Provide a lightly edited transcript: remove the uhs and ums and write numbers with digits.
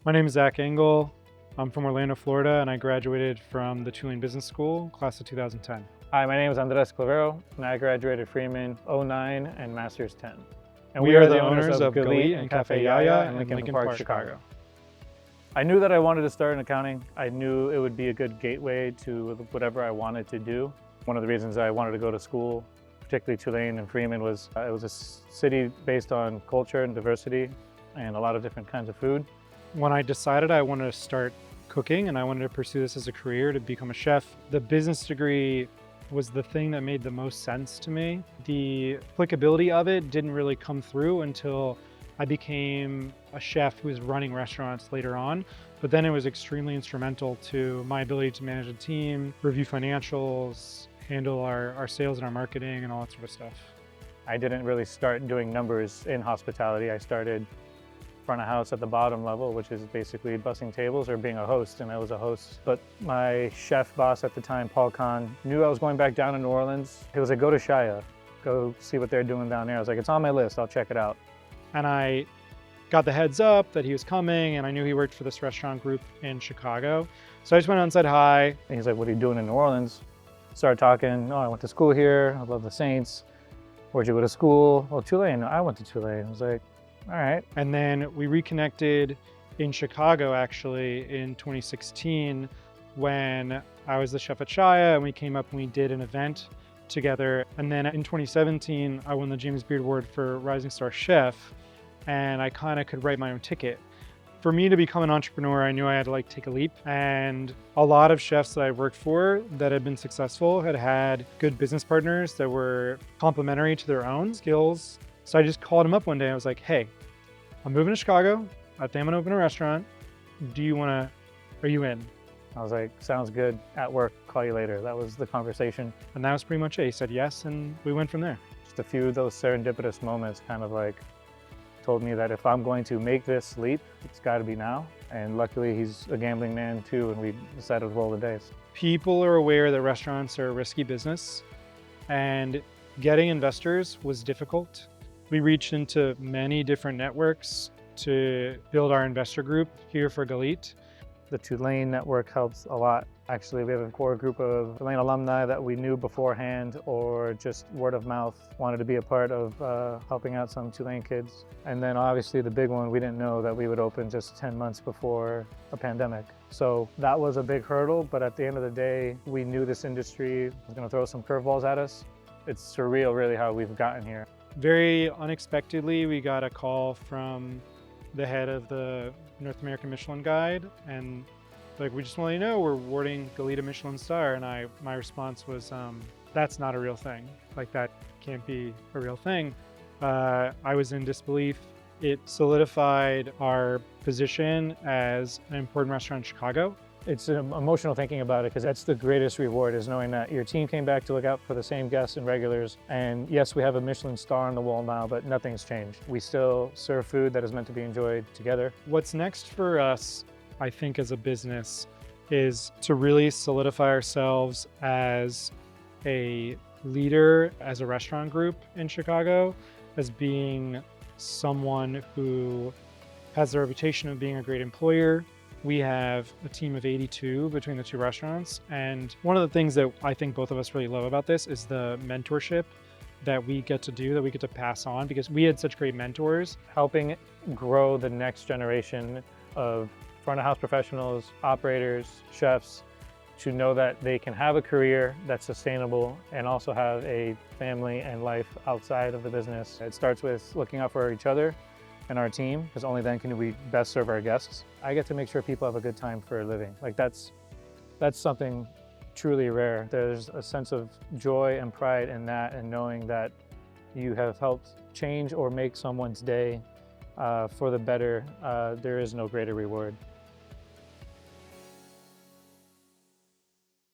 My name is Engel. I'm from Orlando, Florida, and I graduated from the Tulane Business School, class of 2010. Hi, my name is Andrés, Clavero, and I graduated Freeman '09 and Master's 10. And We are the owners of Galit and Cafe Yaya in Lincoln Park, Chicago. I knew that I wanted to start in accounting. I knew it would be a good gateway to whatever I wanted to do. One of the reasons I wanted to go to school, particularly Tulane and Freeman, was it was a city based on culture and diversity and a lot of different kinds of food. When I decided I wanted to start cooking and I wanted to pursue this as a career to become a chef, the business degree was the thing that made the most sense to me. The applicability of it didn't really come through until I became a chef who was running restaurants later on, but then it was extremely instrumental to my ability to manage a team, review financials, handle our sales and our marketing and all that sort of stuff. I didn't really start doing numbers in hospitality. I started front of house at the bottom level, which is basically bussing tables or being a host, and I was a host. But my chef boss at the time, Paul Kahn, knew I was going back down to New Orleans. He was like, go to Shia, go see what they're doing down there. I was like, it's on my list, I'll check it out. And I got the heads up that he was coming, and I knew he worked for this restaurant group in Chicago. So I just went out and said hi. And he's like, what are you doing in New Orleans? Started talking, I went to school here, I love the Saints. Where'd you go to school? Well, Tulane. I went to Tulane. I was like, all right. And then we reconnected in Chicago, actually, in 2016, when I was the chef at Shia, and we came up and we did an event together. And then in 2017, I won the James Beard Award for Rising Star Chef, and I kind of could write my own ticket. For me to become an entrepreneur, I knew I had to take a leap. And a lot of chefs that I worked for that had been successful had good business partners that were complementary to their own skills. So I just called him up one day. I was like, hey, I'm moving to Chicago. I think I'm gonna open a restaurant. Are you in? I was like, sounds good, at work, call you later. That was the conversation. And that was pretty much it. He said yes, and we went from there. Just a few of those serendipitous moments kind of told me that if I'm going to make this leap, it's gotta be now. And luckily he's a gambling man too, and we decided to roll the dice. People are aware that restaurants are a risky business, and getting investors was difficult. We reached into many different networks to build our investor group here for Galit. The Tulane network helps a lot. Actually, we have a core group of Tulane alumni that we knew beforehand or just word of mouth wanted to be a part of helping out some Tulane kids. And then obviously the big one, we didn't know that we would open just 10 months before a pandemic. So that was a big hurdle, but at the end of the day, we knew this industry was gonna throw some curveballs at us. It's surreal really how we've gotten here. Very unexpectedly, we got a call from the head of the North American Michelin Guide, and we just want to let you know we're awarding Galit a Michelin star. And my response was, that's not a real thing. That can't be a real thing. I was in disbelief. It solidified our position as an important restaurant in Chicago. It's emotional thinking about it, because that's the greatest reward, is knowing that your team came back to look out for the same guests and regulars. And yes, we have a Michelin star on the wall now, but nothing's changed. We still serve food that is meant to be enjoyed together. What's next for us, I think, as a business, is to really solidify ourselves as a leader, as a restaurant group in Chicago, as being someone who has the reputation of being a great employer. We have a team of 82 between the two restaurants. And one of the things that I think both of us really love about this is the mentorship that we get to do, that we get to pass on, because we had such great mentors. Helping grow the next generation of front of house professionals, operators, chefs, to know that they can have a career that's sustainable and also have a family and life outside of the business. It starts with looking out for each other and our team, because only then can we best serve our guests. I get to make sure people have a good time for a living. That's something truly rare. There's a sense of joy and pride in that, and knowing that you have helped change or make someone's day for the better. There is no greater reward.